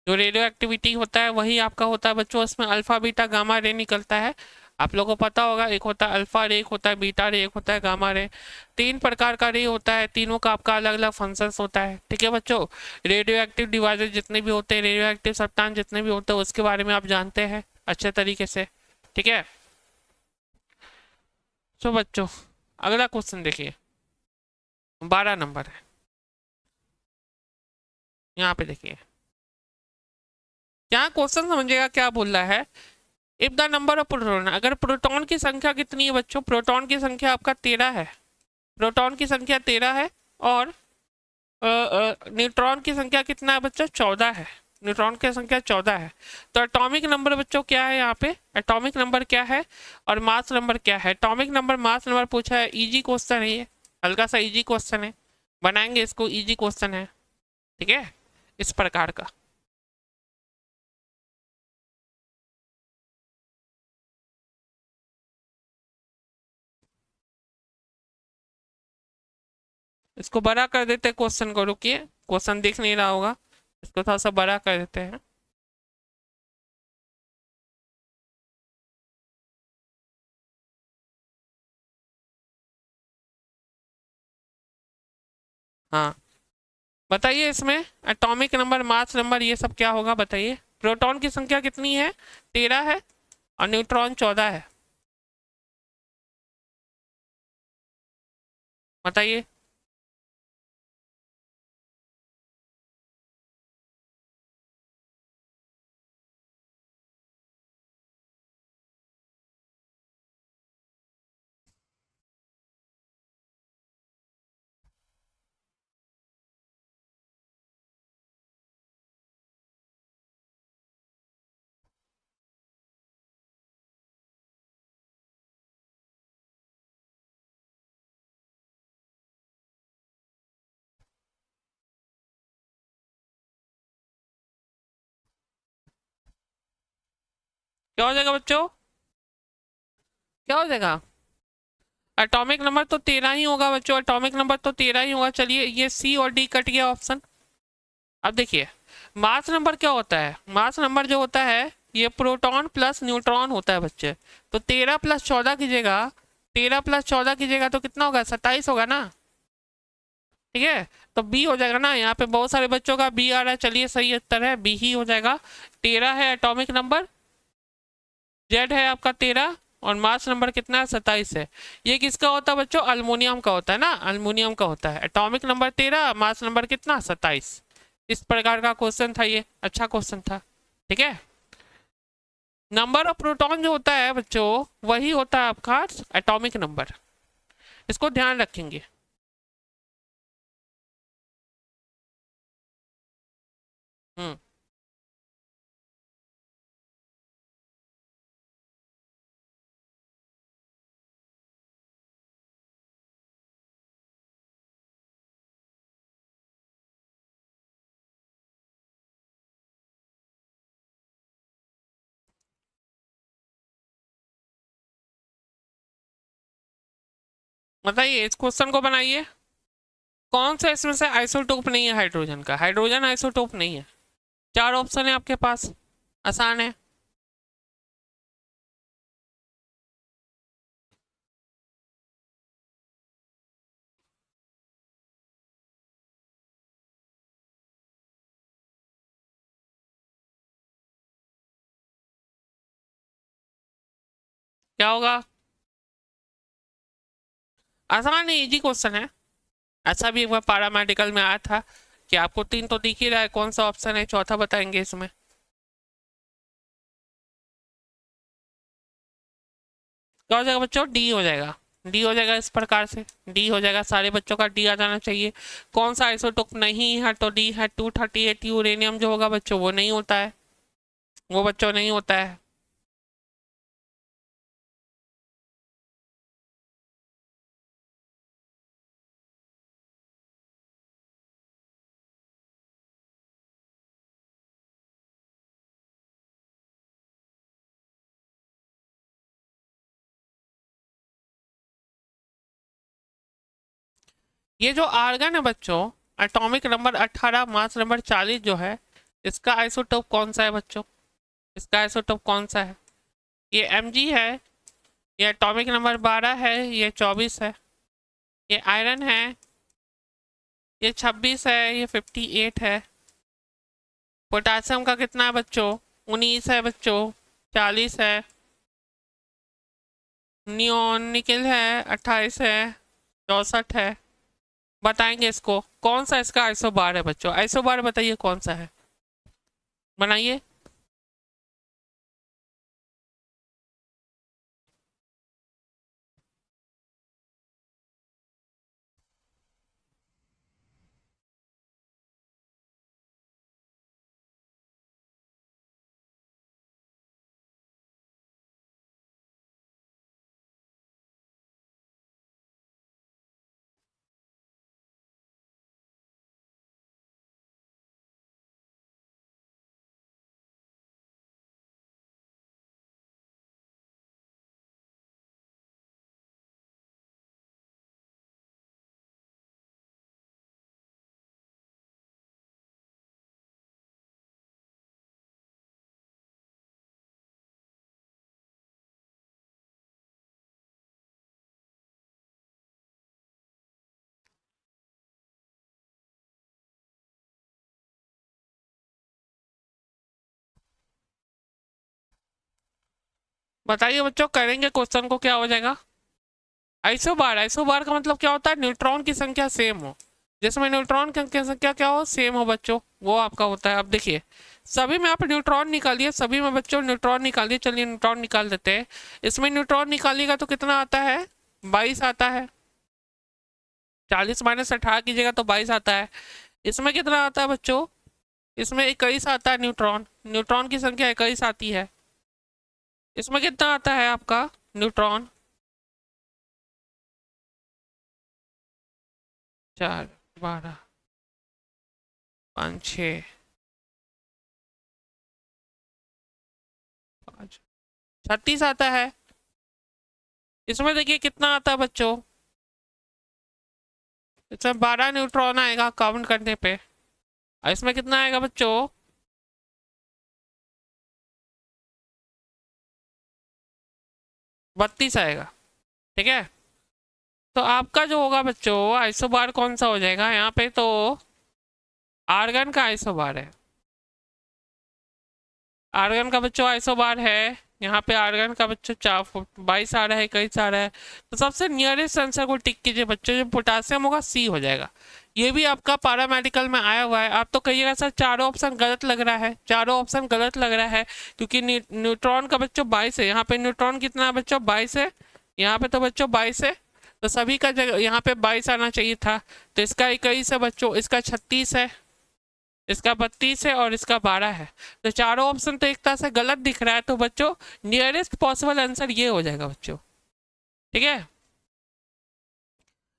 जो रेडियो एक्टिविटी होता है वही आपका होता है बच्चों, इसमें अल्फा बीटा गामा रे निकलता है। आप लोगों को पता होगा, एक होता है अल्फा रे, एक होता है बीटा रे, एक होता है गामा रे। तीन प्रकार का रे होता है, तीनों का आपका अलग अलग फंक्शंस होता है। ठीक है बच्चों, रेडियो एक्टिव डिवाइसेज जितने भी होते हैं, रेडियो एक्टिव सब्सटेंस जितने भी होते हैं, उसके बारे में आप जानते हैं अच्छे तरीके से। ठीक है, तो बच्चों अगला क्वेश्चन देखिए, 12 नंबर है, यहाँ पे देखिए क्या क्वेश्चन समझिएगा क्या बोल रहा है। If the number of proton, अगर प्रोटॉन की संख्या कितनी है बच्चों, प्रोटॉन की संख्या आपका 13 है, प्रोटॉन की संख्या 13 है, और न्यूट्रॉन की संख्या कितना है बच्चों, 14 है। न्यूट्रॉन की संख्या 14 है। तो एटॉमिक नंबर बच्चों क्या है यहाँ पे, एटॉमिक नंबर क्या है और मास नंबर क्या है। एटॉमिक नंबर मास नंबर पूछा है, इजी क्वेश्चन है ये, हल्का सा इजी क्वेश्चन है, बनाएंगे इसको, इजी क्वेश्चन है। ठीक है, इस प्रकार का। इसको बड़ा कर देते हैं क्वेश्चन को, रुकिए, क्वेश्चन दिख नहीं रहा होगा, इसको थोड़ा सा बड़ा कर देते हैं। हाँ, बताइए इसमें एटॉमिक नंबर मास नंबर ये सब क्या होगा, बताइए। प्रोटॉन की संख्या कितनी है, 13 है, और न्यूट्रॉन 14 है, बताइए। क्या हो जाएगा बच्चों, क्या हो जाएगा, एटॉमिक नंबर तो 13 ही होगा बच्चों, एटॉमिक नंबर तो 13 ही होगा। चलिए, ये सी और डी कट गया ऑप्शन। अब देखिए, मास नंबर क्या होता है, मास नंबर जो होता है ये प्रोटॉन प्लस न्यूट्रॉन होता है बच्चे। तो 13 प्लस 14 कीजिएगा, 13 प्लस 14 कीजिएगा तो कितना होगा, 27 होगा ना। ठीक है, तो बी हो जाएगा ना, यहाँ पे बहुत सारे बच्चों का बी आ रहा है, चलिए सही उत्तर है बी ही हो जाएगा। 13 है एटॉमिक नंबर, जेड है आपका 13, और मास नंबर कितना है, 27 है। ये किसका होता है बच्चों, अल्मोनियम का होता है ना, अल्मोनियम का होता है। एटॉमिक नंबर 13, मास नंबर कितना, 27। इस प्रकार का क्वेश्चन था ये, अच्छा क्वेश्चन था। ठीक है, नंबर ऑफ प्रोटॉन जो होता है बच्चों वही होता है आपका एटॉमिक नंबर, इसको ध्यान रखेंगे। हम्म, बताइए, इस क्वेश्चन को बनाइए। कौन सा इसमें से आइसोटोप नहीं है हाइड्रोजन का, हाइड्रोजन आइसोटोप नहीं है। चार ऑप्शन है आपके पास, आसान है। क्या होगा, आसान है, इजी क्वेश्चन है। ऐसा भी एक बार पैरामेडिकल में आया था कि आपको तीन तो दिख ही रहा है, कौन सा ऑप्शन है, चौथा बताएंगे इसमें। क्या हो जाएगा बच्चों, डी हो जाएगा, डी हो जाएगा इस प्रकार से, डी हो जाएगा, सारे बच्चों का डी आ जाना चाहिए। कौन सा आइसोटोप नहीं है, तो डी है 238 यूरेनियम जो होगा बच्चों वो नहीं होता है, वो बच्चों नहीं होता है। ये जो आर्गन है बच्चों, एटॉमिक नंबर 18 मास नंबर 40 जो है, इसका आइसोटोप कौन सा है बच्चों? इसका आइसोटोप कौन सा है? ये Mg है, ये एटॉमिक नंबर 12 है, ये 24 है। ये आयरन है, ये 26 है, ये 58 है। पोटासियम का कितना है बच्चों? 19 है बच्चों, 40 है। नियोन निकल है, 28 है, 64 है। बताएंगे इसको कौन सा इसका आइसोबार है बच्चों? आइसोबार बताइए कौन सा है, बनाइए। बताइए बच्चों, करेंगे क्वेश्चन को, क्या हो जाएगा? आइसोबार, आइसोबार का मतलब क्या होता है? न्यूट्रॉन की संख्या सेम हो, जिसमें न्यूट्रॉन की संख्या क्या हो? सेम हो बच्चों, वो आपका होता है। अब देखिए, सभी में आप न्यूट्रॉन निकालिए, सभी में बच्चों न्यूट्रॉन निकालिए। चलिए न्यूट्रॉन निकाल देते हैं। इसमें न्यूट्रॉन निकालिएगा तो कितना आता है? 22 आता है। 40 माइनस 18 की जगह तो 22 आता है। इसमें कितना आता है बच्चों? इसमें 21 आता है न्यूट्रॉन, न्यूट्रॉन की संख्या 21 आती है। इसमें कितना आता है आपका न्यूट्रॉन? 4, 12, 5, 6, 5, 36 आता है। इसमें देखिए कितना आता है बच्चों? इसमें 12 न्यूट्रॉन आएगा काउंट करने पे। और इसमें कितना आएगा बच्चों? 32 आएगा। ठीक है, तो आपका जो होगा बच्चों आइसोबार कौन सा हो जाएगा? यहाँ पे तो आर्गन का आइसोबार है। आर्गन का बच्चों आइसोबार है। यहाँ पे आर्गन का बच्चों 22 आ रहा है, 21 आ रहा है। तो सबसे नियरेस्ट आंसर को टिक कीजिए बच्चों, जो पोटासियम होगा सी हो जाएगा। ये भी आपका पैरामेडिकल में आया हुआ है। आप तो कहिएगा सर चारों ऑप्शन गलत लग रहा है, चारों ऑप्शन गलत लग रहा है, क्योंकि न्यूट्रॉन का बच्चों 22 है। यहाँ पे न्यूट्रॉन कितना है बच्चों? 22 है। यहाँ पे तो बच्चों 22 है, तो सभी का जगह यहाँ पे 22 आना चाहिए था। तो इसका 21 है बच्चों, इसका 36 है, इसका 32 है और इसका 12 है। तो चारों ऑप्शन तो एक तरह से गलत दिख रहा है। तो बच्चों नियरेस्ट पॉसिबल आंसर ये हो जाएगा बच्चों। ठीक है,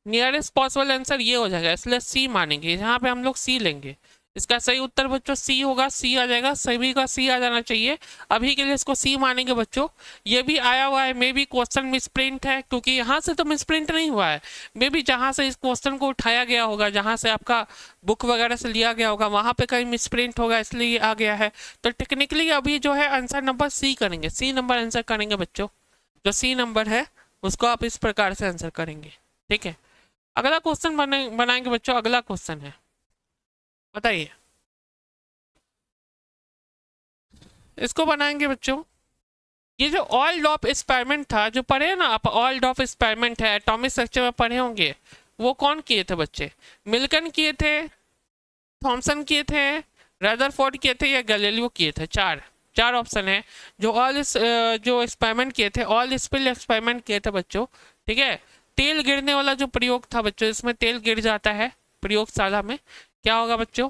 नियरेस्ट पॉसिबल आंसर ये हो जाएगा, इसलिए सी मानेंगे। यहाँ पे हम लोग सी लेंगे। इसका सही उत्तर बच्चों सी होगा, सी आ जाएगा, सभी का सी आ जाना चाहिए। अभी के लिए इसको सी मानेंगे बच्चों। ये भी आया हुआ है, मे बी क्वेश्चन मिसप्रिंट है, क्योंकि यहाँ से तो मिसप्रिंट नहीं हुआ है। मे बी जहाँ से इस क्वेश्चन को उठाया गया होगा, जहाँ से आपका बुक वगैरह से लिया गया होगा, वहाँ पे कहीं मिसप्रिंट होगा, इसलिए ये आ गया है। तो टेक्निकली अभी जो है आंसर नंबर सी करेंगे, सी नंबर आंसर करेंगे बच्चों। जो सी नंबर है उसको आप इस प्रकार से आंसर करेंगे। ठीक है, अगला क्वेश्चन बनाएंगे बच्चों। अगला क्वेश्चन है, बताइए। इसको बनाएंगे बच्चों। ये जो ऑयल डॉप एक्सपेरिमेंट था, जो पढ़े हैं ना आप, ऑयल डॉप एक्सपेरिमेंट है, एटॉमिक स्ट्रक्चर में पढ़े होंगे। वो कौन किए थे बच्चे? मिल्कन किए थे, थॉमसन किए थे, रदरफोर्ड किए थे, या गैलीलियो किए थे? चार चार ऑप्शन है। जो जो एक्सपेरिमेंट किए थे, ऑयल स्पिल एक्सपेरिमेंट किए थे बच्चों। ठीक है, तेल गिरने वाला जो प्रयोग था बच्चों, इसमें तेल गिर जाता है प्रयोगशाला में, क्या होगा बच्चों?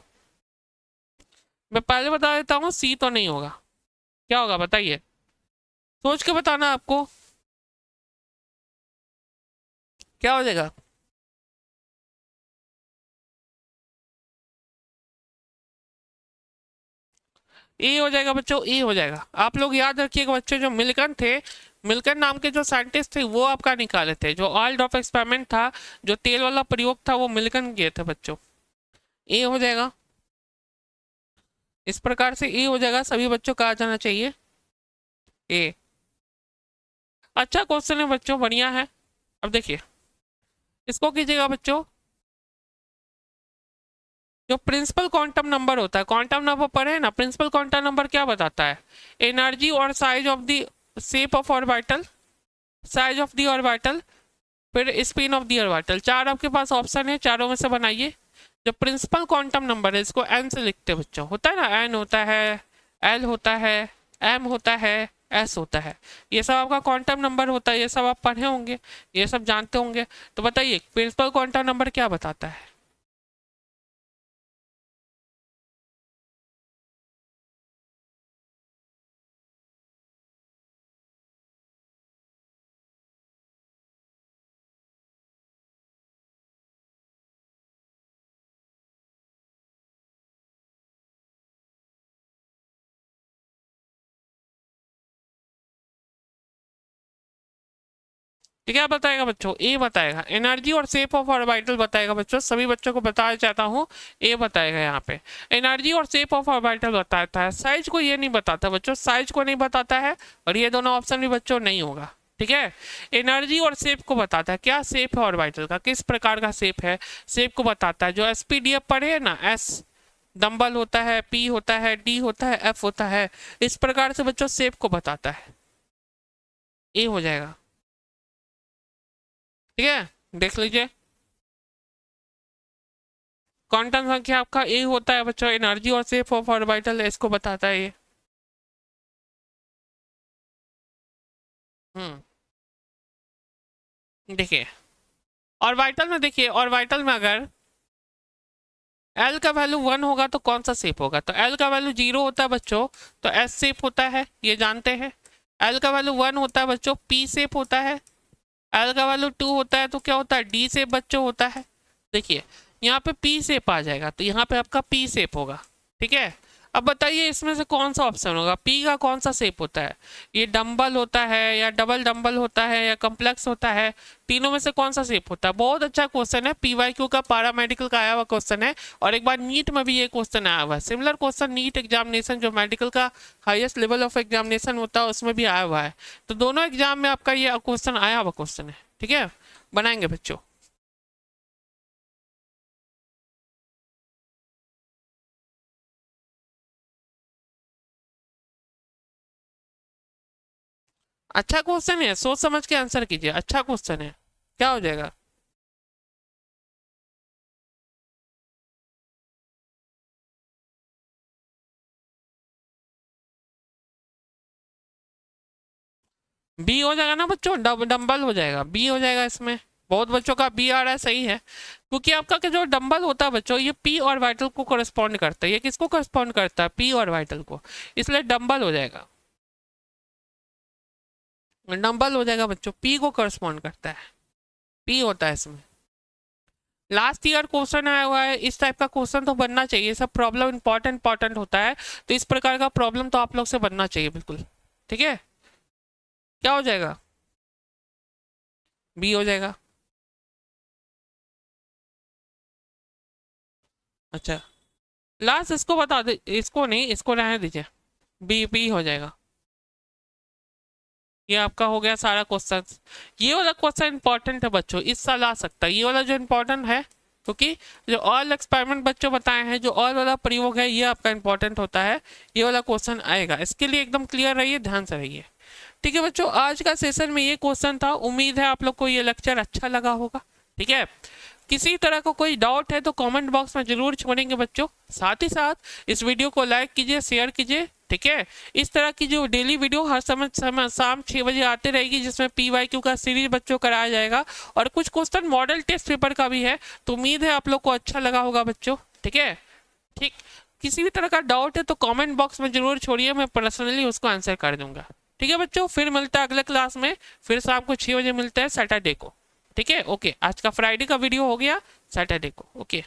मैं पहले बता देता हूँ, सी तो नहीं होगा। क्या होगा बताइए, सोच के बताना आपको, क्या हो जाएगा? ए हो जाएगा बच्चों, ए हो जाएगा। आप लोग याद रखिएगा बच्चों, जो मिल्कन थे मिल्कन नाम के जो साइंटिस्ट थे वो आपका निकाले थे। जो ऑयल ड्रॉप एक्सपेरिमेंट था, जो तेल वाला प्रयोग था, वो मिल्कन किए थे बच्चों। ए हो जाएगा। इस प्रकार से ए हो जाएगा, सभी बच्चों का आ जाना चाहिए ए। अच्छा क्वेश्चन है बच्चों, बढ़िया है। अब देखिए इसको कीजिएगा बच्चों। जो प्रिंसिपल क्वांटम नंबर होता है, क्वांटम नंबर पढ़े ना, प्रिंसिपल क्वांटम नंबर क्या बताता है? एनर्जी और size of the shape of orbital, size of the orbital, फिर स्पिन ऑफ द ऑर्बिटल। चार आपके पास ऑप्शन है, चारों में से बनाइए। जो प्रिंसिपल क्वांटम नंबर है इसको एन से लिखते हैं बच्चों। होता है ना, एन होता है, एल होता है, एम होता है, एस होता है। ये सब आपका क्वांटम नंबर होता है, ये सब आप पढ़े होंगे, ये सब जानते होंगे। तो बताइए प्रिंसिपल क्वांटम नंबर क्या बताता है? तो क्या बताएगा बच्चों? ए बताएगा। एनर्जी और शेप ऑफ ऑर्बिटल बताएगा बच्चों, सभी बच्चों को बताना चाहता हूँ। ए बताएगा यहाँ पे, एनर्जी और शेप ऑफ ऑर्बिटल बताता है। साइज को ये नहीं बताता बच्चों, साइज को नहीं बताता है, और ये दोनों ऑप्शन भी बच्चों नहीं होगा। ठीक है, एनर्जी और शेप को बताता है। क्या शेप है ऑर्बिटल का, किस प्रकार का शेप है, शेप को बताता है। जो एसपीडीएफ पढ़े है ना, एस डंबल होता है, पी होता है, डी होता है, एफ होता है, इस प्रकार से बच्चों शेप को बताता है। ए हो जाएगा। ठीक है, देख लीजिए। क्वांटम संख्या आपका ए होता है बच्चों, एनर्जी और शेप ऑफ ऑर्बिटल इसको बताता है ये। देखिए ऑर्बिटल में, देखिए ऑर्बिटल में अगर एल का वैल्यू 1 होगा तो कौन सा शेप होगा? तो एल का वैल्यू 0 होता है बच्चों तो एस शेप होता है, ये जानते हैं। एल का वैल्यू 1 होता है बच्चों, पी शेप होता है। एल का वैल्यू 2 होता है तो क्या होता है? डी शेप बच्चों होता है। देखिए यहाँ पे पी शेप आ जाएगा, तो यहाँ पे आपका पी शेप होगा। ठीक है, अब बताइए इसमें से कौन सा ऑप्शन होगा? पी का कौन सा शेप होता है? ये डंबल होता है, या डबल डंबल होता है, या कम्प्लेक्स होता है? तीनों में से कौन सा शेप होता है? बहुत अच्छा क्वेश्चन है, पीवाईक्यू का, पारामेडिकल का आया हुआ क्वेश्चन है। और एक बार नीट में भी ये क्वेश्चन आया हुआ है, सिमिलर क्वेश्चन नीट एग्जामिनेशन, जो मेडिकल का हाईएस्ट लेवल ऑफ एग्जामिनेशन होता है, उसमें भी आया हुआ है। तो दोनों एग्जाम में आपका ये क्वेश्चन आया हुआ क्वेश्चन है। ठीक है, बनाएंगे बच्चों। अच्छा क्वेश्चन है, सोच समझ के आंसर कीजिए, अच्छा क्वेश्चन है। क्या हो जाएगा? बी हो जाएगा ना बच्चों, डंबल हो जाएगा, बी हो जाएगा इसमें। बहुत बच्चों का बी आ रहा है, सही है। क्योंकि आपका के जो डंबल होता है बच्चों, ये पी और वाइटल को करस्पॉन्ड करता है। ये किसको करस्पॉन्ड करता है? पी और वाइटल को, इसलिए डंबल हो जाएगा। डंबल हो जाएगा बच्चों, पी को करस्पॉन्ड करता है, पी होता है इसमें। लास्ट ईयर क्वेश्चन आया हुआ है, इस टाइप का क्वेश्चन तो बनना चाहिए। सब प्रॉब्लम इंपॉर्टेंट होता है, तो इस प्रकार का प्रॉब्लम तो आप लोग से बनना चाहिए बिल्कुल। ठीक है, क्या हो जाएगा? बी हो जाएगा। अच्छा लास्ट इसको बता दे, इसको नहीं, इसको रहने दीजिए, बी बी हो जाएगा। ये आपका हो गया सारा क्वेश्चन। ये वाला क्वेश्चन इंपॉर्टेंट है बच्चों, इस साल आ सकता है ये वाला जो इंपॉर्टेंट है, क्योंकि जो ऑयल एक्सपेरिमेंट बच्चों बताए हैं, जो ऑयल वाला प्रयोग है, ये आपका इंपॉर्टेंट होता है। ये वाला क्वेश्चन आएगा, इसके लिए एकदम क्लियर रहिए, ध्यान से रहिए। ठीक है बच्चों, आज का सेशन में ये क्वेश्चन था। उम्मीद है आप लोग को ये लेक्चर अच्छा लगा होगा। ठीक है, किसी तरह का कोई डाउट है तो कमेंट बॉक्स में जरूर छोड़ेंगे बच्चों। साथ ही साथ इस वीडियो को लाइक कीजिए, शेयर कीजिए। ठीक है, इस तरह की जो डेली वीडियो हर समय शाम 6 बजे आते रहेगी, जिसमें पीवाईक्यू का सीरीज बच्चों कराया जाएगा, और कुछ क्वेश्चन मॉडल टेस्ट पेपर का भी है। तो उम्मीद है आप लोग को अच्छा लगा होगा बच्चों। ठीक है, ठीक, किसी भी तरह का डाउट है तो कमेंट बॉक्स में जरूर छोड़िए, मैं पर्सनली उसको आंसर कर दूंगा। ठीक है बच्चों, फिर मिलता है अगले क्लास में, फिर शाम को 6 बजे मिलते हैं सैटरडे को। ठीक है, ओके, आज का फ्राइडे का वीडियो हो गया, सैटरडे को। ओके।